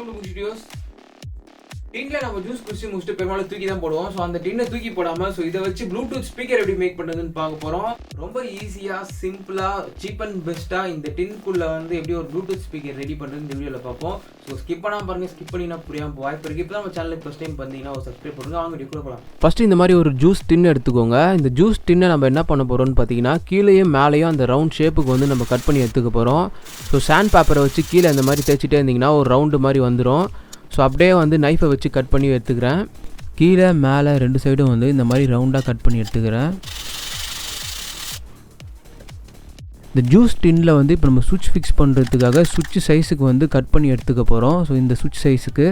Welcome to Khushi videos. டின்ல நம்ம juice குடிச்சு முடிச்சுட்டு பெரும்பாலும் தூக்கி தான் போடுவோம். ஸோ அந்த டின்னை தூக்கி போடாமல் இதை வச்சு ப்ளூடூத் ஸ்பீக்கர் எப்படி மேக் பண்ணுறதுன்னு பார்க்க போகிறோம். ரொம்ப ஈஸியாக சிம்பிளாக சீப் அண்ட் பெஸ்ட்டாக இந்த டின்குள்ளே எப்படி ஒரு ப்ளூடூத் ஸ்பீக்கர் ரெடி பண்ணுறது இந்த வீடியோவில் பார்ப்போம். ஸோ ஸ்கிப் பண்ணாமல் பாருங்கள், ஸ்கிப் பண்ணினா புரியாமல் வாய்ப்பு இருக்குது. இப்போ நம்ம சேனலுக்கு ஃபஸ்ட் டைம் பார்த்தீங்கன்னா ஒரு சப்ஸ்கிரைப் பண்ணுங்கள். அவங்க வீடியோ கூட போகலாம். ஃபஸ்ட்டு இந்த மாதிரி ஒரு ஜூஸ் டின் எடுத்துக்கோங்க. இந்த ஜூஸ் டின்னை நம்ம என்ன பண்ண போகிறோம்னு பார்த்தீங்கன்னா கீழேயும் மேலேயும் அந்த ரவுண்ட் ஷேப்புக்கு நம்ம கட் பண்ணி எடுத்துக்க போகிறோம். ஸோ சாண்ட் பேப்பரை வச்சு கீழே இந்த மாதிரி தேய்ச்சிட்டே இருந்திங்கன்னா ஒரு ரவுண்டு மாதிரி வந்துடும். ஸோ அப்படியே நைஃபை வச்சு கட் பண்ணி எடுத்துக்கிறேன். கீழே மேலே ரெண்டு சைடும் இந்த மாதிரி ரவுண்டாக கட் பண்ணி எடுத்துக்கிறேன். இந்த ஜூஸ் டின்னில் இப்போ நம்ம சுவிட்ச் ஃபிக்ஸ் பண்ணுறதுக்காக சுவிட்ச் சைஸுக்கு கட் பண்ணி எடுத்துக்க போகிறோம். ஸோ இந்த சுவிட்ச் சைஸுக்கு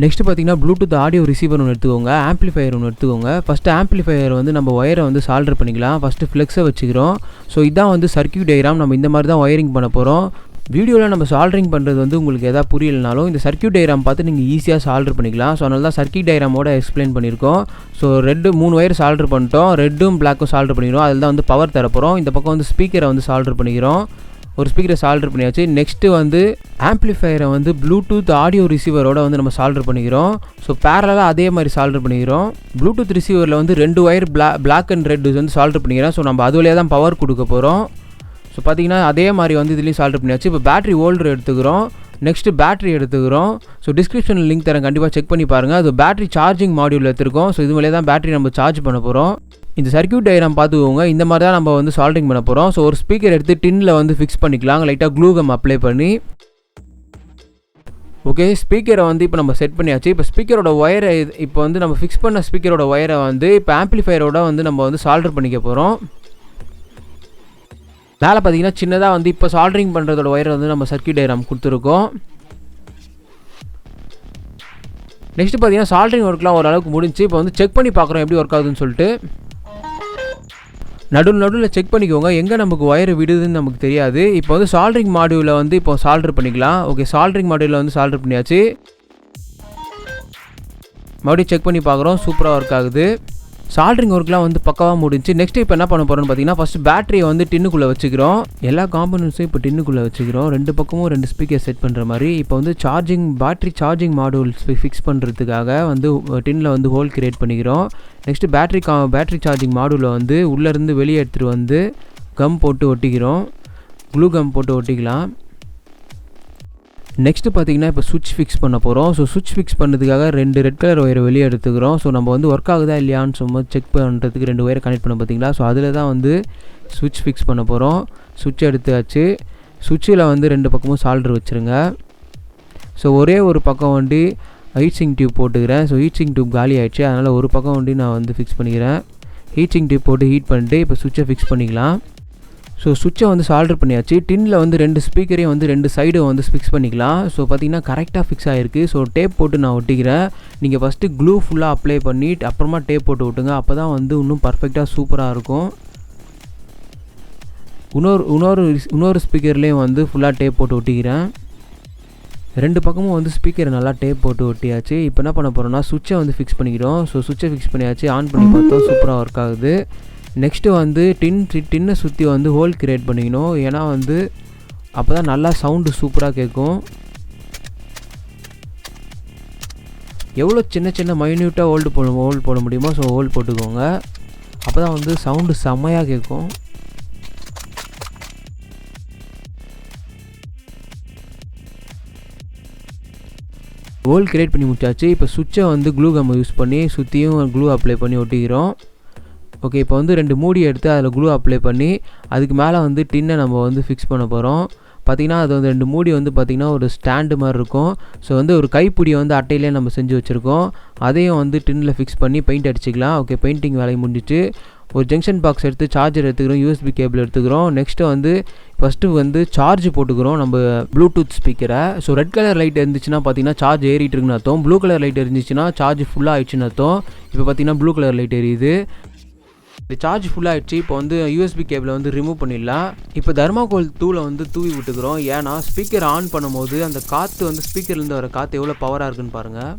நெக்ஸ்ட்டு பார்த்தீங்கன்னா ப்ளூடூத் ஆடியோ ரிசீவர் ஒன்று எடுத்துக்கோங்க, ஆம்ப்ளிஃபையர் ஒன்று எடுத்துக்கோங்க. ஃபஸ்ட்டு ஆம்ப்ளிஃபையர் நம்ம ஒயரை சால்டர் பண்ணிக்கலாம். ஃபஸ்ட்டு ஃப்ளெக்ஸை வச்சுக்கிறோம். ஸோ இதான் சர்க்யூட் டயக்ராம். நம்ம இந்த மாதிரி தான் ஒயரிங் பண்ண போகிறோம். வீடியோவில் நம்ம சால்டரிங் பண்ணுறது உங்களுக்கு எதாவது புரியலனாலும் இந்த சர்க்யூட் டயக்ராம் பார்த்து நீங்கள் ஈஸியாக சால்டர் பண்ணிக்கலாம். ஸோ அதனால தான் சர்க்யூட் டயக்ராமோட எக்ஸ்பிளைன் பண்ணியிருக்கோம். ஸோ 3 ஒயர் சால்டர் பண்ணிட்டோம். ரெட்டும் பிளாக்கும் சால்டர் பண்ணிக்கிறோம். அதில் தான் பவர் தரப்போகிறோம். இந்த பக்கம் ஸ்பீக்கரை சால்டர் பண்ணிக்கிறோம். ஒரு ஸ்பீக்கரை சால்டர் பண்ணியாச்சு. நெக்ஸ்ட்டு ஆம்ப்ளிஃபையரை ப்ளூடூத் ஆடியோ ரிசீவரோட நம்ம சால்டர் பண்ணிக்கிறோம். ஸோ பேரலாக அதே மாதிரி சால்டர் பண்ணிக்கிறோம். ப்ளூடூத் ரிசீவரில் 2 wire black and red solder பண்ணிக்கிறோம். ஸோ நம்ம அது வழியாக தான் பவர் கொடுக்க போகிறோம். ஸோ பார்த்தீங்கன்னா அதே மாதிரி இதுலேயும் சால்டர் பண்ணியாச்சு. இப்போ பேட்டரி ஹோல்டர் எடுத்துக்கிறோம். நெக்ஸ்ட்டு பேட்டரி எடுத்துக்கிறோம். ஸோ டிஸ்கிரிப்ஷனில் லிங்க் தரேன், கண்டிப்பாக செக் பண்ணி பாருங்கள். அது பேட்டரி சார்ஜிங் மாடியூல் எடுத்துருக்கோம். ஸோ இது வழியாக தான் பேட்டரி நம்ம சார்ஜ் பண்ண போகிறோம். இந்த சர்க்யூட் டயக்ராம் பார்த்துக்கோங்க. இந்த மாதிரி தான் நம்ம சால்டரிங் பண்ண போகிறோம். ஸோ ஒரு ஸ்பீக்கர் எடுத்து டின்னில் ஃபிக்ஸ் பண்ணிக்கலாம். லைட்டாக க்ளூ கம் அப்ளை பண்ணி. ஓகே, ஸ்பீக்கரை இப்போ நம்ம செட் பண்ணியாச்சு. இப்போ ஸ்பீக்கரோட ஒயரை இப்போ நம்ம ஃபிக்ஸ் பண்ண ஸ்பீக்கரோட ஒயரை இப்போ ஆம்ப்ளிஃபையரோட நம்ம சால்டர் பண்ணிக்க போகிறோம். மேலே பார்த்தீங்கன்னா சின்னதாக இப்போ சால்டரிங் பண்ணுறதோட ஒயரை நம்ம சர்க்யூட் டயக்ராம் கொடுத்துருக்கோம். நெக்ஸ்ட்டு பார்த்தீங்கன்னா சால்டரிங் ஒர்க்லாம் ஓரளவுக்கு முடிஞ்சு. இப்போ செக் பண்ணி பார்க்குறோம் எப்படி ஒர்க் ஆகுதுன்னு சொல்லிட்டு. நடுவில் செக் பண்ணிக்கோங்க, எங்கே நமக்கு ஒயர் விடுதுன்னு நமக்கு தெரியாது. இப்போ சால்டரிங் மாடியூலில் இப்போ சால்டர் பண்ணிக்கலாம். ஓகே, சால்டரிங் மாடியூலில் சால்டர் பண்ணியாச்சு. மறுபடியும் செக் பண்ணி பார்க்குறோம், சூப்பராக ஒர்க் ஆகுது. சால்டரிங் ஒர்க்லாம் பக்காவாக முடிஞ்சு. நெக்ஸ்ட் இப்போ என்ன பண்ண போகிறோம்னு பார்த்தீங்கன்னா ஃபஸ்ட்டு பேட்டரியை டின்னுக்குள்ளே வச்சுக்கிறோம். எல்லா காம்பனன்ட்ஸும் இப்போ டின்னுக்குள்ளே வச்சுக்கிறோம். 2 பக்கமும் 2 ஸ்பீக்கர் செட் பண்ணுற மாதிரி. இப்போ பேட்டரி சார்ஜிங் மாடியூல் ஃபிக்ஸ் பண்ணுறதுக்காக டின்னில் ஹோல் கிரியேட் பண்ணிக்கிறோம். நெக்ஸ்ட்டு பேட்டரி சார்ஜிங் மாடியூலை உள்ளேருந்து வெளியே எடுத்துகிட்டு கம் போட்டு ஒட்டிக்கிறோம். க்ளூ கம் போட்டு ஒட்டிக்கலாம். நெக்ஸ்ட்டு பார்த்தீங்கன்னா இப்போ சுவிட்ச் ஃபிக்ஸ் பண்ண போகிறோம். ஸோ சுவிட்ச் ஃபிக்ஸ் பண்ணுறதுக்காக 2 ரெட் கலர் ஒயரை வெளியே எடுத்துக்கிறோம். ஸோ நம்ம ஒர்க் ஆகுதா இல்லையான்னு சும்மா செக் பண்ணுறதுக்கு 2 ஒயரை கனெக்ட் பண்ண பார்த்தீங்களா. ஸோ அதில் தான் சுவிட்ச் ஃபிக்ஸ் பண்ண போகிறோம். சுவிட்ச் எடுத்தாச்சு. சுவிட்சில் 2 பக்கமும் சால்டர் வச்சுருங்க. ஸோ ஒரே ஒரு பக்கம் ஹீட் சிங்க் டியூப் போட்டுக்கிறேன். ஸோ ஹீட் சிங்க் டியூப் காலி ஆகிடுச்சு. அதனால் ஒரு பக்கம் நான் ஃபிக்ஸ் பண்ணிக்கிறேன். ஹீட் சிங்க் டியூப் போட்டு ஹீட் பண்ணிட்டு இப்போ சுவிட்சை ஃபிக்ஸ் பண்ணிக்கலாம். ஸோ சுவிட்சை சால்டர் பண்ணியாச்சு. டின்னில் 2 ஸ்பீக்கரையும் 2 சைடும் ஃபிக்ஸ் பண்ணிக்கலாம். ஸோ பார்த்திங்கன்னா கரெக்டாக ஃபிக்ஸ் ஆகிருக்கு. ஸோ டேப் போட்டு நான் ஒட்டிக்கிறேன். நீங்கள் ஃபஸ்ட்டு க்ளூ ஃபுல்லாக அப்ளை பண்ணிட்டு அப்புறமா டேப் போட்டு விட்டுங்க. அப்போ தான் இன்னும் பர்ஃபெக்டாக சூப்பராக இருக்கும். இன்னொரு ஸ்பீக்கர்லேயும் ஃபுல்லாக டேப் போட்டு ஒட்டிக்கிறேன். 2 பக்கமும் ஸ்பீக்கரை நல்லா டேப் போட்டு ஒட்டியாச்சு. இப்போ என்ன பண்ண போகிறோம்னா சுவிட்சை ஃபிக்ஸ் பண்ணிக்கிறோம். ஸோ சுவிட்சை ஃபிக்ஸ் பண்ணியாச்சு. ஆன் பண்ணி பார்த்தோம், சூப்பராக ஒர்க் ஆகுது. நெக்ஸ்ட்டு டின்னை சுற்றி ஹோல் கிரியேட் பண்ணிக்கணும். ஏன்னா அப்போ தான் நல்லா சவுண்டு சூப்பராக கேட்கும். எவ்வளோ சின்ன மைன்யூட்டாக ஹோல் போட முடியுமோ ஸோ ஹோல் போட்டுக்கோங்க. அப்போ தான் சவுண்டு செம்மையாக கேட்கும். ஹோல் கிரியேட் பண்ணி முடிச்சாச்சு. இப்போ சுவிட்சை க்ளூ கம் யூஸ் பண்ணி சுற்றியும் க்ளூ அப்ளை பண்ணி ஒட்டிக்கிறோம். ஓகே, இப்போ 2 மூடி எடுத்து அதில் க்ளூ அப்ளை பண்ணி அதுக்கு மேலே டின்னை நம்ம ஃபிக்ஸ் பண்ண போகிறோம். பார்த்திங்கன்னா அது 2 மூடி பார்த்திங்கன்னா ஒரு ஸ்டாண்டு மாதிரி இருக்கும். ஸோ ஒரு கைப்பிடியை அட்டையிலே நம்ம செஞ்சு வச்சுருக்கோம். அதையும் டின்னில் ஃபிக்ஸ் பண்ணி பெயிண்ட் அடிச்சிக்கலாம். ஓகே, பெயிண்டிங் வேலையை முடிஞ்சிச்சு. ஒரு ஜங்ஷன் பாக்ஸ் எடுத்து சார்ஜர் எடுத்துக்கிறோம். USB கேபிள் எடுத்துக்கிறோம். நெக்ஸ்ட்டு ஃபஸ்ட்டு சார்ஜ் போட்டுக்கிறோம் நம்ம ப்ளூடூத் ஸ்பீக்கரை. ஸோ ரெட் கலர் லைட் இருந்துச்சுன்னா பார்த்தீங்கன்னா சார்ஜ் ஏறிட்டு இருக்குன்னு அர்த்தம். ப்ளூ கலர் லைட் இருந்துச்சுன்னா சார்ஜ் ஃபுல்லாக ஆயிடுச்சுன்னு அர்த்தம். இப்போ பார்த்தீங்கன்னா ப்ளூ கலர் லைட் எரியுது. இந்த சார்ஜ் ஃபுல்லாகிடுச்சு. இப்போ USB கேபிளை ரிமூவ் பண்ணிடலாம். இப்போ தர்மாகோல் தூளை தூவி விட்டுக்கிறோம். ஏன்னா ஸ்பீக்கர் ஆன் பண்ணும்போது அந்த காற்று ஸ்பீக்கர்லேருந்து வர காற்று எவ்வளோ பவராக இருக்குன்னு பாருங்கள்.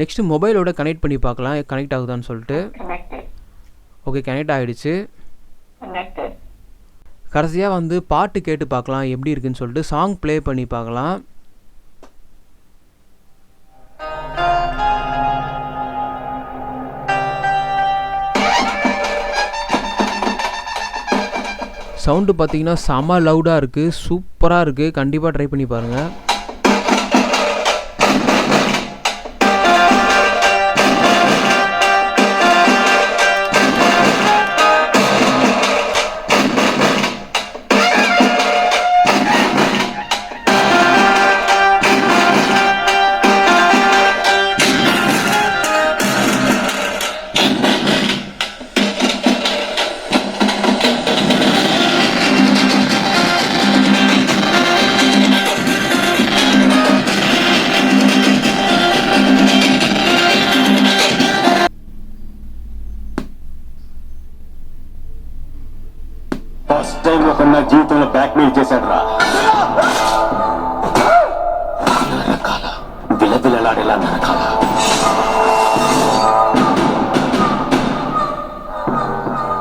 நெக்ஸ்ட்டு மொபைலோட கனெக்ட் பண்ணி பார்க்கலாம் கனெக்ட் ஆகுதான்னு சொல்லிட்டு. ஓகே, கனெக்ட் ஆகிடுச்சு. Connected. கடைசியாக வந்து பாட்டு கேட்டு பார்க்கலாம் எப்படி இருக்குன்னு சொல்லிட்டு சாங் ப்ளே பண்ணி பார்க்கலாம். சவுண்டு பார்த்தீங்கன்னா செம லவுடாக இருக்குது, சூப்பராக இருக்குது. கண்டிப்பாக ட்ரை பண்ணி பாருங்கள். ఫస్ట్ టైం ఒక నా జీవితంలో బ్లాక్మెయిల్ చేశాడు రా. నరకాల విలవిలలాడేలా నరకాల.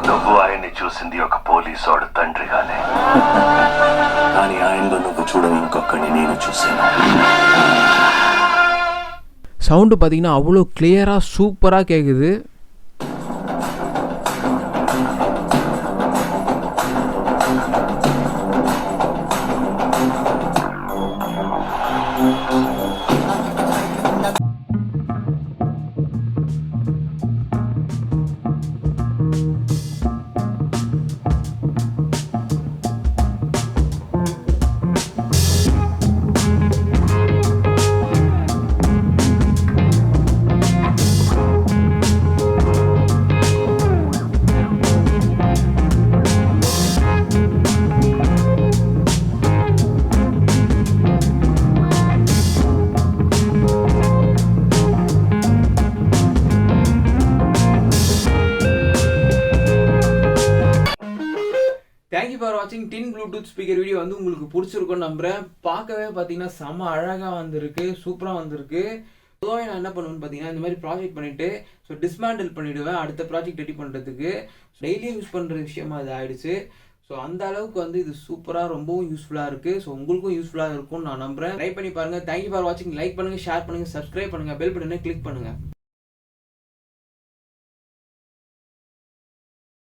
నువ్వు ఆయన్ని చూసింది ఒక పోలీసోడు తండ్రిగానే, కానీ ఆయనలో నువ్వు చూడని ఇంకొకరిని నేను చూశాను. சவுண்டு பார்த்தீங்கன்னா அவ்வளோ கிளியராக சூப்பராக கேட்குது. தேங்க்யூ ஃபார் வாட்சிங் டின் ப்ளூடூத் ஸ்பீக்கர் வீடியோ வந்து உங்களுக்கு பிடிச்சிருக்கும்னு நம்புறேன். பார்க்கவே பார்த்தீங்கன்னா செம்ம அழகாக வந்திருக்கு, சூப்பராக வந்திருக்கு. பொதுவாக நான் என்ன பண்ணுவேன்னு பார்த்தீங்கன்னா இந்த மாதிரி ப்ராஜெக்ட் பண்ணிவிட்டு டிஸ்மேண்டில் பண்ணிவிடுவேன் அடுத்த ப்ராஜெக்ட் ரெடி பண்ணுறதுக்கு. டெய்லியும் யூஸ் பண்ணுற விஷயமா இது ஆகிடுச்சு. அந்த அளவுக்கு வந்து இது சூப்பராக ரொம்பவும் யூஸ்ஃபுல்லாக இருக்குது. உங்களுக்கும் யூஸ்ஃபுல்லாக இருக்கும்னு நான் நம்புகிறேன். ட்ரை பண்ணி பாருங்கள். தேங்க்யூ ஃபார் வாட்சிங். லைக் பண்ணுங்கள், ஷேர் பண்ணுங்கள், சப்ஸ்கிரைப் பண்ணுங்கள், பெல் பட்டனை கிளிக் பண்ணுங்கள்.